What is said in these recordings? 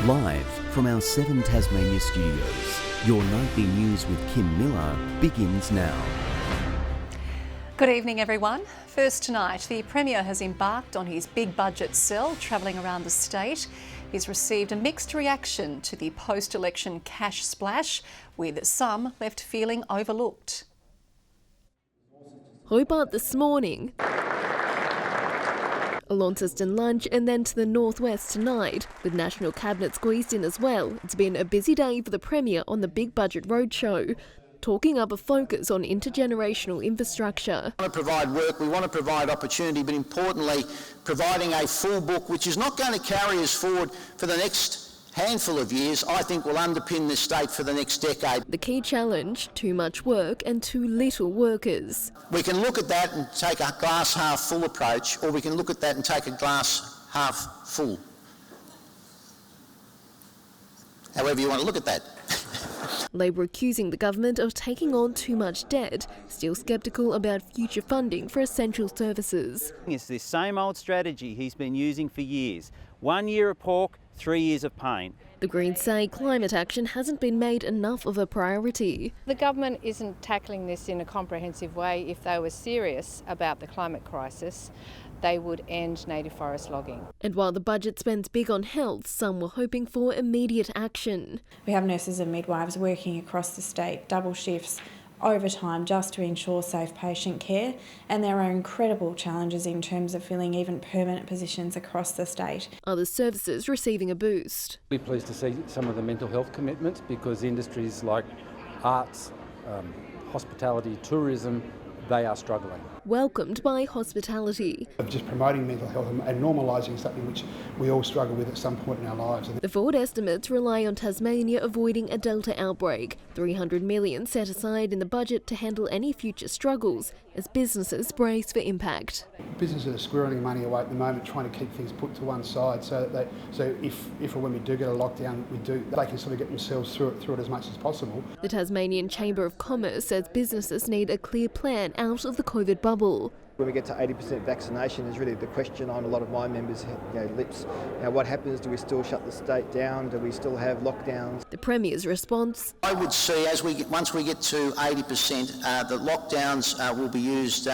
Live from our 7 Tasmania studios, your nightly news with Kim Millar begins now. Good evening, everyone. First tonight, the Premier has embarked on his big budget sell, travelling around the state. He's received a mixed reaction to the post-election cash splash, with some left feeling overlooked. Hobart this morning, a Launceston lunch and then to the northwest tonight, with National Cabinet squeezed in as well. It's been a busy day for the Premier on the big budget roadshow, talking up a focus on intergenerational infrastructure. We want to provide work, we want to provide opportunity, but importantly, providing a full book which is not going to carry us forward for the next handful of years, I think will underpin this state for the next decade. The key challenge, too much work and too little workers. We can look at that and take a glass half full approach, or we can look at that and take a glass half full. However you want to look at that. Labor accusing the government of taking on too much debt, still sceptical about future funding for essential services. It's this same old strategy he's been using for years. 1 year of pork, 3 years of pain. The Greens say climate action hasn't been made enough of a priority. The government isn't tackling this in a comprehensive way. If they were serious about the climate crisis, they would end native forest logging. And while the budget spends big on health, some were hoping for immediate action. We have nurses and midwives working across the state, double shifts, overtime, just to ensure safe patient care, and there are incredible challenges in terms of filling even permanent positions across the state. Other services receiving a boost. We're pleased to see some of the mental health commitments, because industries like arts, hospitality, tourism, they are struggling. Welcomed by hospitality. Of just promoting mental health and normalising something which we all struggle with at some point in our lives. The forward estimates rely on Tasmania avoiding a Delta outbreak. $300 million set aside in the budget to handle any future struggles as businesses brace for impact. Businesses are squirreling money away at the moment, trying to keep things put to one side, so that if or when we do get a lockdown, they can sort of get themselves through it as much as possible. The Tasmanian Chamber of Commerce says businesses need a clear plan out of the COVID bubble. When we get to 80% vaccination is really the question on a lot of my members' lips. Now, what happens? Do we still shut the state down? Do we still have lockdowns? The Premier's response? I would see, once we get to 80%, the lockdowns will be used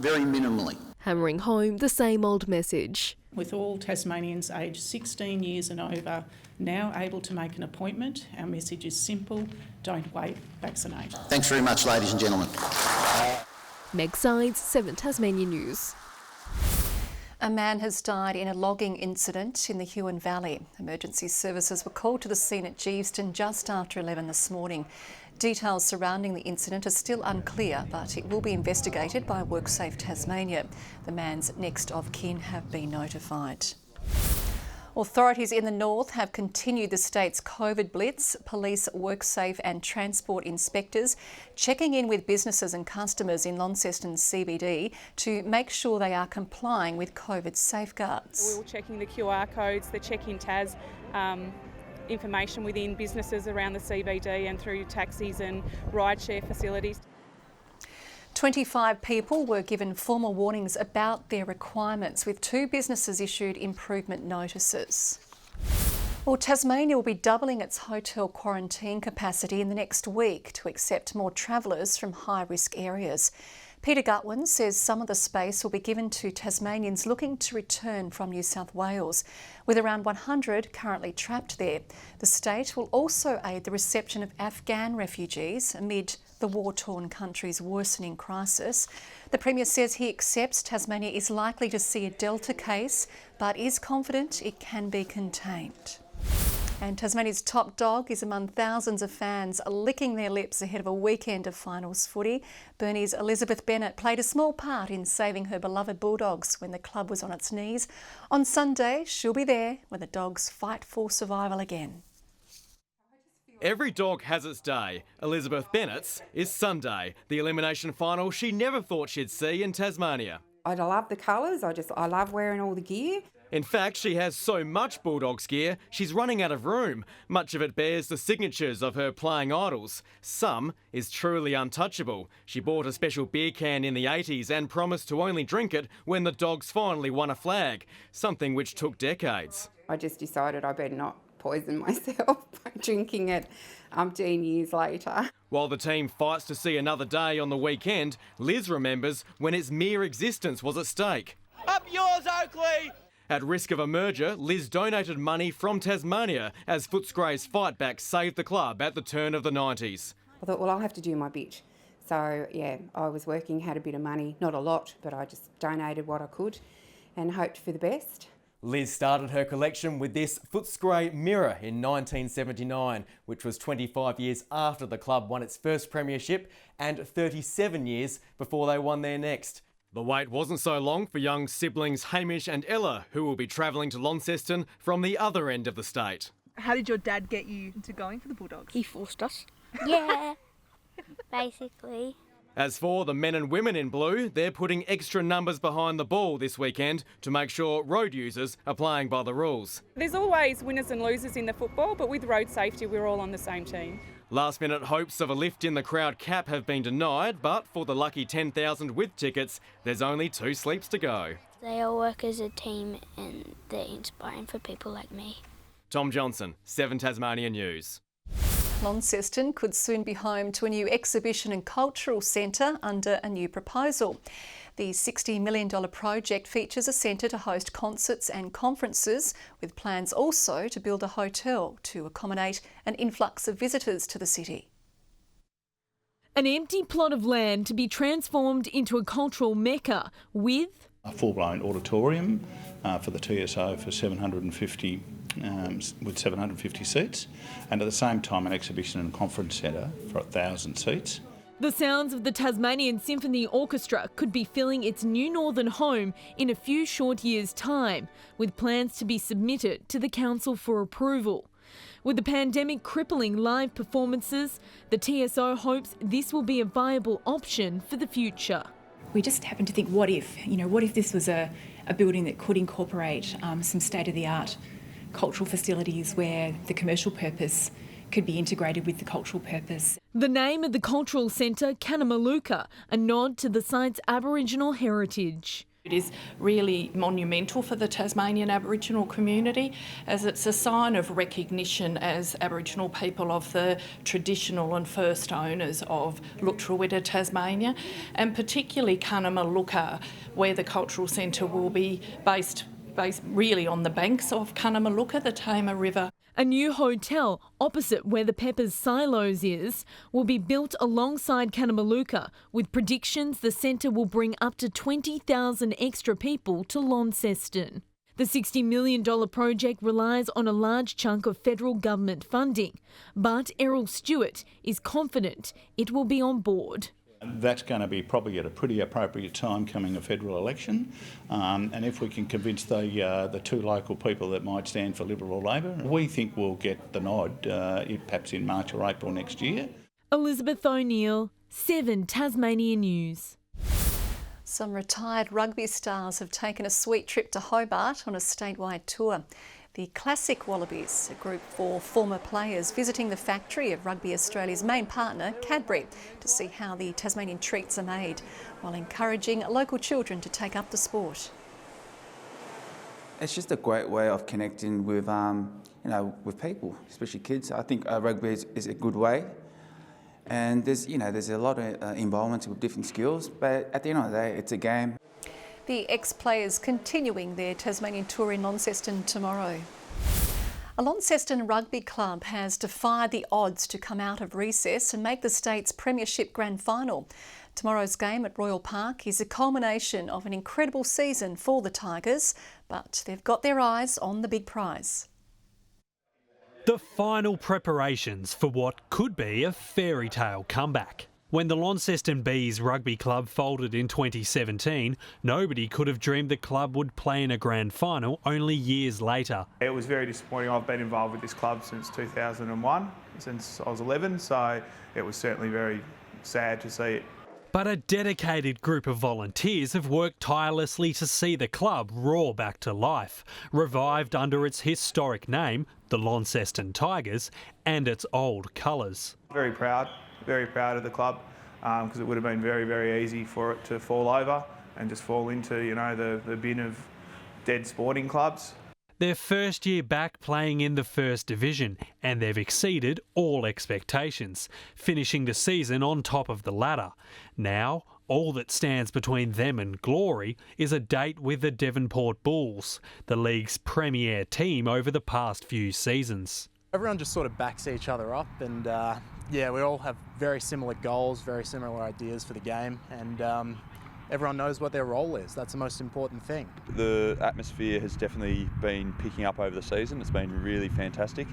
very minimally. Hammering home the same old message. With all Tasmanians aged 16 years and over now able to make an appointment, our message is simple: don't wait, vaccinate. Thanks very much, ladies and gentlemen. Meg Sides, 7 Tasmania News. A man has died in a logging incident in the Huon Valley. Emergency services were called to the scene at Geeveston just after 11 this morning. Details surrounding the incident are still unclear, but it will be investigated by WorkSafe Tasmania. The man's next of kin have been notified. Authorities in the north have continued the state's COVID blitz. Police, WorkSafe and transport inspectors checking in with businesses and customers in Launceston CBD to make sure they are complying with COVID safeguards. We're all checking the QR codes, the check-in TAS information within businesses around the CBD and through taxis and rideshare facilities. 25 people were given formal warnings about their requirements, with 2 businesses issued improvement notices. Well, Tasmania will be doubling its hotel quarantine capacity in the next week to accept more travellers from high-risk areas. Peter Gutwin says some of the space will be given to Tasmanians looking to return from New South Wales, with around 100 currently trapped there. The state will also aid the reception of Afghan refugees amid the war-torn country's worsening crisis. The Premier says he accepts Tasmania is likely to see a Delta case, but is confident it can be contained. And Tasmania's top dog is among thousands of fans licking their lips ahead of a weekend of finals footy. BURNIE's Elizabeth Bennett played a small part in saving her beloved Bulldogs when the club was on its knees. On Sunday, she'll be there when the Dogs fight for survival again. Every dog has its day. Elizabeth Bennett's is Sunday, the elimination final she never thought she'd see in Tasmania. I love the colours, I love wearing all the gear. In fact, she has so much Bulldogs gear, she's running out of room. Much of it bears the signatures of her playing idols. Some is truly untouchable. She bought a special beer can in the 80s and promised to only drink it when the Dogs finally won a flag, something which took decades. I just decided I better not poison myself by drinking it 10 years later. While the team fights to see another day on the weekend, Liz remembers when its mere existence was at stake. Up yours, Oakley! At risk of a merger, Liz donated money from Tasmania as Footscray's fight back saved the club at the turn of the 90s. I thought, well, I'll have to do my bit. So, yeah, I was working, had a bit of money, not a lot, but I just donated what I could and hoped for the best. Liz started her collection with this Footscray mirror in 1979, which was 25 years after the club won its first premiership and 37 years before they won their next. The wait wasn't so long for young siblings Hamish and Ella, who will be travelling to Launceston from the other end of the state. How did your dad get you into going for the Bulldogs? He forced us. Yeah, basically. As for the men and women in blue, they're putting extra numbers behind the ball this weekend to make sure road users are playing by the rules. There's always winners and losers in the football, but with road safety, we're all on the same team. Last-minute hopes of a lift in the crowd cap have been denied, but for the lucky 10,000 with tickets, there's only 2 sleeps to go. They all work as a team and they're inspiring for people like me. Tom Johnson, 7 Tasmanian News. Launceston could soon be home to a new exhibition and cultural centre under a new proposal. The $60 million project features a centre to host concerts and conferences, with plans also to build a hotel to accommodate an influx of visitors to the city. An empty plot of land to be transformed into a cultural mecca with a full-blown auditorium for the TSO for 750 with 750 seats, and at the same time an exhibition and conference centre for 1,000 seats. The sounds of the Tasmanian Symphony Orchestra could be filling its new northern home in a few short years' time, with plans to be submitted to the council for approval. With the pandemic crippling live performances, the TSO hopes this will be a viable option for the future. We just happened to think, what if this was a building that could incorporate some state-of-the-art cultural facilities where the commercial purpose could be integrated with the cultural purpose. The name of the cultural centre, Kanamaluka, a nod to the site's Aboriginal heritage. It is really monumental for the Tasmanian Aboriginal community, as it's a sign of recognition as Aboriginal people of the traditional and first owners of Lutruwita, Tasmania, and particularly Kanamaluka, where the cultural centre will be based really on the banks of Kanamaluka, the Tamar River. A new hotel opposite where the Peppers Silos is will be built alongside Kanamaluka, with predictions the centre will bring up to 20,000 extra people to Launceston. The $60 million project relies on a large chunk of federal government funding, but ERROL Stewart is confident it will be on board. That's going to be probably at a pretty appropriate time coming a federal election, and if we can convince the 2 local people that might stand for Liberal or Labor, we think we'll get the nod perhaps in March or April next year. Elizabeth O'Neill, 7 Tasmanian News. Some retired rugby stars have taken a sweet trip to Hobart on a statewide tour. The Classic Wallabies, a group for former players visiting the factory of Rugby Australia's main partner, Cadbury, to see how the Tasmanian treats are made, while encouraging local children to take up the sport. It's just a great way of connecting with, with people, especially kids. I think rugby is a good way, and there's a lot of involvement with different skills. But at the end of the day, it's a game. The ex-players continuing their Tasmanian tour in Launceston tomorrow. A Launceston rugby club has defied the odds to come out of recess and make the state's premiership grand final. Tomorrow's game at Royal Park is a culmination of an incredible season for the Tigers, but they've got their eyes on the big prize. The final preparations for what could be a fairy tale comeback. When the Launceston Bees Rugby Club folded in 2017, nobody could have dreamed the club would play in a grand final only years later. It was very disappointing. I've been involved with this club since 2001, since I was 11, so it was certainly very sad to see it. But a dedicated group of volunteers have worked tirelessly to see the club roar back to life, revived under its historic name, the Launceston Tigers, and its old colours. Very proud of the club, because it would have been very, very easy for it to fall over and just fall into, the bin of dead sporting clubs. Their first year back playing in the First Division, and they've exceeded all expectations, finishing the season on top of the ladder. Now, all that stands between them and glory is a date with the Devonport Bulls, the league's premier team over the past few seasons. Everyone just sort of backs each other up, and yeah, we all have very similar goals, very similar ideas for the game, and everyone knows what their role is. That's the most important thing. The atmosphere has definitely been picking up over the season. It's been really fantastic,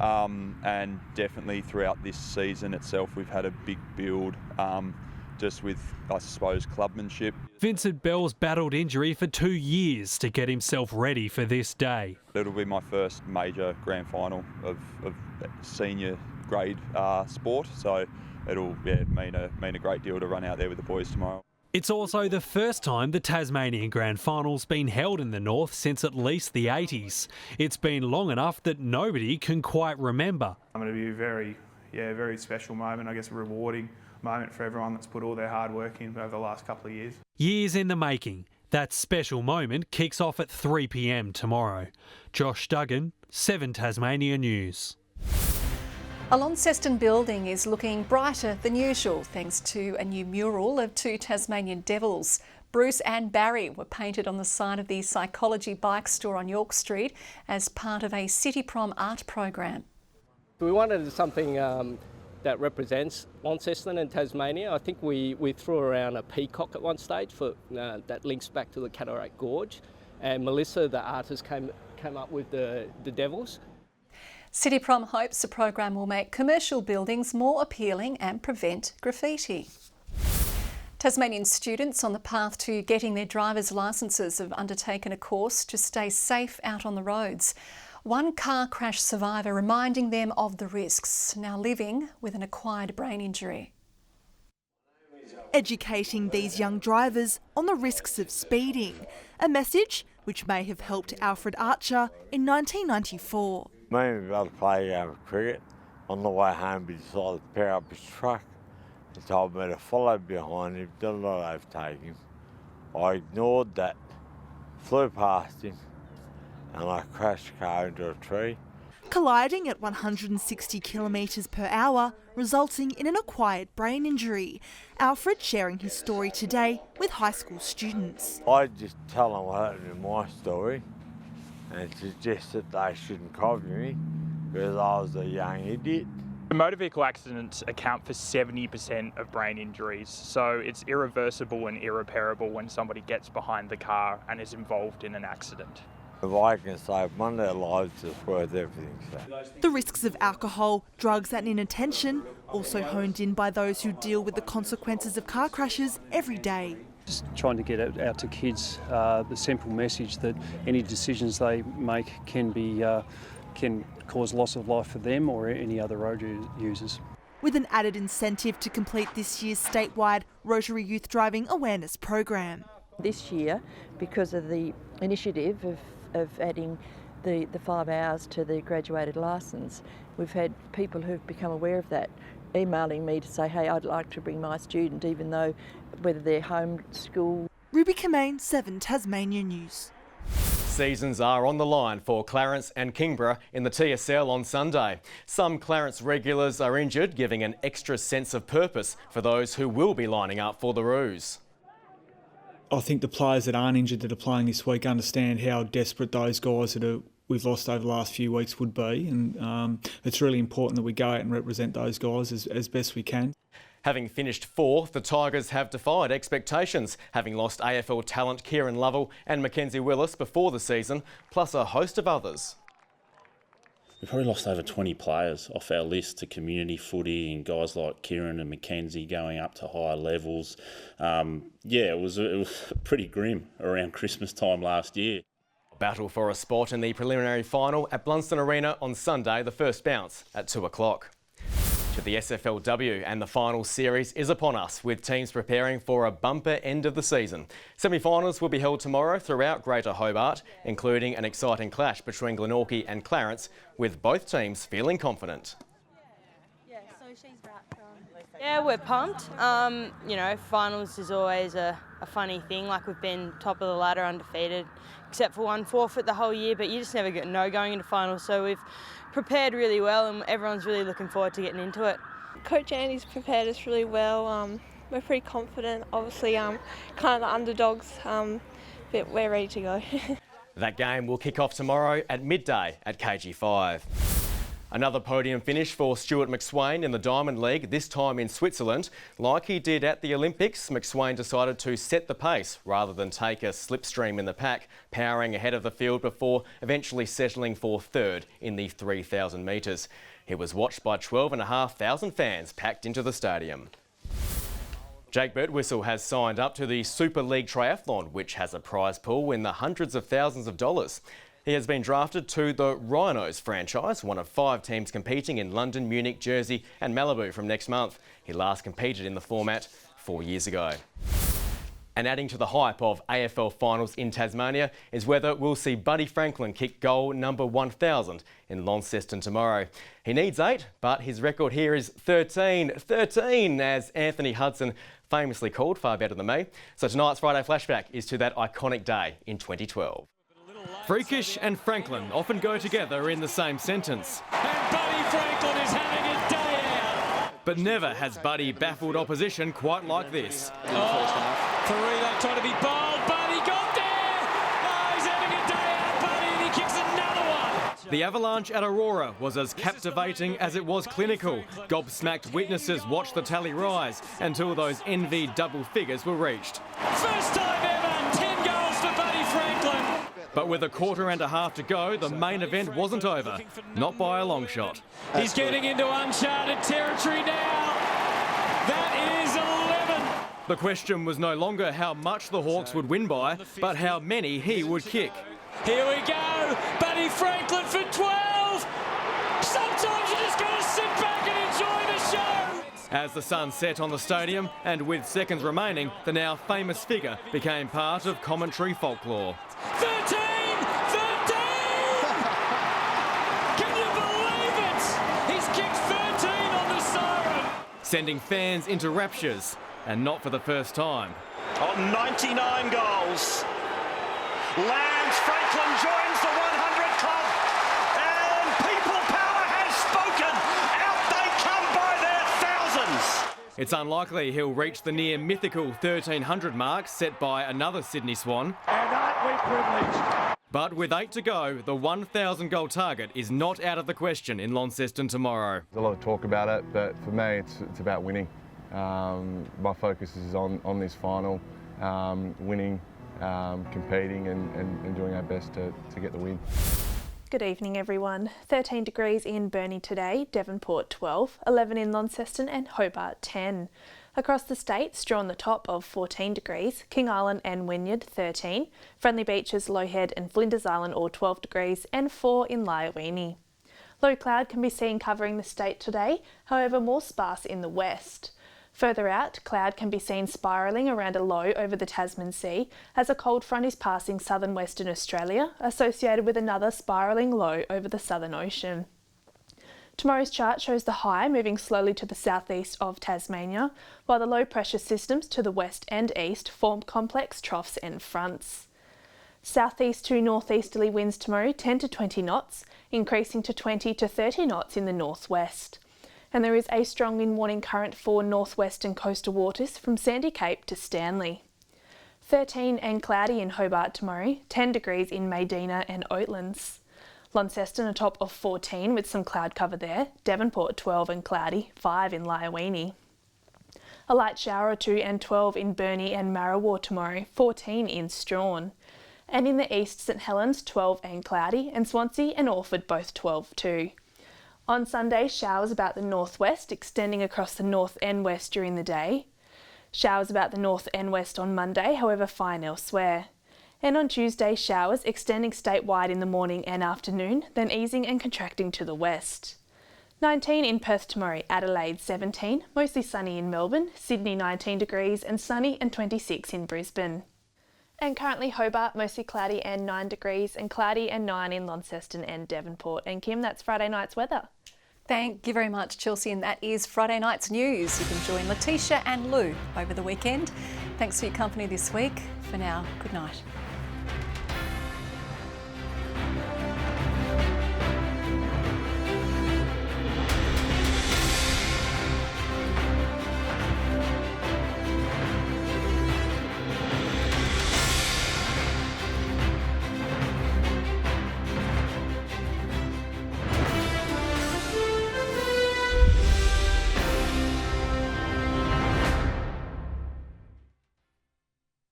and definitely throughout this season itself we've had a big build, just with, I suppose, clubmanship. Vincent Bell's battled injury for 2 years to get himself ready for this day. It'll be my first major grand final of senior grade sport, so it'll mean a great deal to run out there with the boys tomorrow. It's also the first time the Tasmanian Grand Final's been held in the north since at least the 80s. It's been long enough that nobody can quite remember. It's going to be a very special moment, I guess a rewarding moment for everyone that's put all their hard work in over the last couple of years. Years in the making. That special moment kicks off at 3 p.m. tomorrow. Josh Duggan, 7 Tasmania News. A Launceston building is looking brighter than usual thanks to a new mural of 2 Tasmanian devils. Bruce and Barry were painted on the side of the Psychology bike store on York Street as part of a City Prom art program. We wanted something that represents Launceston and Tasmania. I think we threw around a peacock at one stage for that links back to the Cataract Gorge, and Melissa, the artist, came up with the devils. City Prom hopes the program will make commercial buildings more appealing and prevent graffiti. Tasmanian students on the path to getting their driver's licences have undertaken a course to stay safe out on the roads. One car crash survivor reminding them of the risks, now living with an acquired brain injury. Educating these young drivers on the risks of speeding, a message which may have helped Alfred Archer in 1994. Me and my brother played cricket. On the way home, he decided to pair up his truck. He told me to follow behind him, did not overtake him. I ignored that, flew past him, and I crashed the car into a tree. Colliding at 160 kilometres per hour, resulting in an acquired brain injury. Alfred sharing his story today with high school students. I just tell them what happened in my story and suggest that they shouldn't copy me because I was a young idiot. Motor vehicle accidents account for 70% of brain injuries, so it's irreversible and irreparable when somebody gets behind the car and is involved in an accident. If I can save one of their lives, it's worth everything. So. The risks of alcohol, drugs and inattention, also honed in by those who deal with the consequences of car crashes every day. Just trying to get out to kids the simple message that any decisions they make can cause loss of life for them or any other road users. With an added incentive to complete this year's statewide Rotary Youth Driving Awareness Program. This year, because of the initiative of adding the 5 hours to the graduated licence, we've had people who've become aware of that emailing me to say, hey, I'd like to bring my student, even though whether they're home, school. Ruby COMMANE, 7 Tasmania News. Seasons are on the line for Clarence and Kingborough in the TSL on Sunday. Some Clarence regulars are injured, giving an extra sense of purpose for those who will be lining up for the Roos. I think the players that aren't injured that are playing this week understand how desperate those guys that we've lost over the last few weeks would be, and it's really important that we go out and represent those guys as best we can. Having finished 4th, the Tigers have defied expectations, having lost AFL talent Kieran Lovell and Mackenzie Willis before the season, plus a host of others. We've probably lost over 20 players off our list to community footy, and guys like Kieran and Mackenzie going up to higher levels. It was pretty grim around Christmas time last year. Battle for a spot in the preliminary final at Blunston Arena on Sunday, the first bounce at 2 o'clock. To the SFLW, and the final series is upon us, with teams preparing for a bumper end of the season. Semi-finals will be held tomorrow throughout Greater Hobart, including an exciting clash between Glenorchy and Clarence, with both teams feeling confident. Yeah, we're pumped. You know, finals is always a funny thing. Like, we've been top of the ladder, undefeated, except for one forfeit the whole year, but you just never know going into finals. So we've prepared really well and everyone's really looking forward to getting into it. Coach Andy's prepared us really well. We're pretty confident, obviously kind of the underdogs, but we're ready to go. That game will kick off tomorrow at midday at KG5. Another podium finish for Stuart McSwain in the Diamond League, this time in Switzerland. Like he did at the Olympics, McSwain decided to set the pace rather than take a slipstream in the pack, powering ahead of the field before eventually settling for third in the 3,000 metres. He was watched by 12,500 fans packed into the stadium. Jake Birtwistle has signed up to the Super League Triathlon, which has a prize pool in the hundreds of thousands of dollars. He has been drafted to the Rhinos franchise, one of 5 teams competing in London, Munich, Jersey and Malibu from next month. He last competed in the format 4 years ago. And adding to the hype of AFL finals in Tasmania is whether we'll see Buddy Franklin kick goal number 1,000 in Launceston tomorrow. He needs 8, but his record here is 13, as Anthony Hudson famously called, far better than me. So tonight's Friday flashback is to that iconic day in 2012. Freakish and Franklin often go together in the same sentence. And Buddy Franklin is having a day out. But never has Buddy baffled opposition quite like this. Farida trying to be bold. Buddy got there. Oh, he's having a day out, Buddy, and he kicks another one. The avalanche at Aurora was as captivating as it was clinical. Gobsmacked witnesses watched the tally rise until those envied double figures were reached. First time ever, 10 goals for Buddy Franklin. But with a quarter and a half to go, the main event wasn't over. Not by a long shot. He's getting into uncharted territory now. That is 11. The question was no longer how much the Hawks would win by, but how many he would kick. Here we go. Buddy Franklin for 12. Sometimes you just got to sit back and enjoy the show. As the sun set on the stadium, and with seconds remaining, the now famous figure became part of commentary folklore. 13! 13! Can you believe it? He's kicked 13 on the siren. Sending fans into raptures, and not for the first time. On 99 goals, Lance Franklin joins the 100 club, and people power has spoken. Out they come by their thousands. It's unlikely he'll reach the near mythical 1,300 mark set by another Sydney Swan. And aren't we privileged? But with 8 to go, the 1,000 goal target is not out of the question in Launceston tomorrow. There's a lot of talk about it, but for me it's about winning. My focus is on this final, winning, competing and doing our best to get the win. Good evening everyone. 13 degrees in Burnie today, Devonport 12, 11 in Launceston and Hobart 10. Across the state, Straw on the top of 14 degrees, King Island and Wynyard 13, Friendly Beaches, Lowhead and Flinders Island all 12 degrees and 4 in IOANE. Low cloud can be seen covering the state today, however more sparse in the west. Further out, cloud can be seen spiralling around a low over the Tasman Sea as a cold front is passing southern Western Australia, associated with another spiralling low over the Southern Ocean. Tomorrow's chart shows the high moving slowly to the southeast of Tasmania, while the low pressure systems to the west and east form complex troughs and fronts. Southeast to northeasterly winds tomorrow 10 to 20 knots, increasing to 20 to 30 knots in the northwest. And there is a strong wind warning current for northwestern coastal waters from Sandy Cape to Stanley. 13 and cloudy in Hobart tomorrow, 10 degrees in Medina and Oatlands. Launceston a top of 14 with some cloud cover there, Devonport 12 and cloudy, 5 in Lyowini. A light shower or 2 and 12 in Burnie and Marrawar tomorrow, 14 in Strawn. And in the east, St Helens 12 and cloudy, and Swansea and Orford both 12 too. On Sunday, showers about the northwest extending across the north and west during the day. Showers about the north and west on Monday, however fine elsewhere. And on Tuesday, showers extending statewide in the morning and afternoon, then easing and contracting to the west. 19 in Perth tomorrow, Adelaide 17, mostly sunny in Melbourne, Sydney 19 degrees and sunny and 26 in Brisbane. And currently Hobart mostly cloudy and 9 degrees and cloudy and 9 in Launceston and Devonport. And Kim, that's Friday night's weather. Thank you very much, Chelsea, and that is Friday night's news. You can join Letitia and Lou over the weekend. Thanks for your company this week. For now, good night.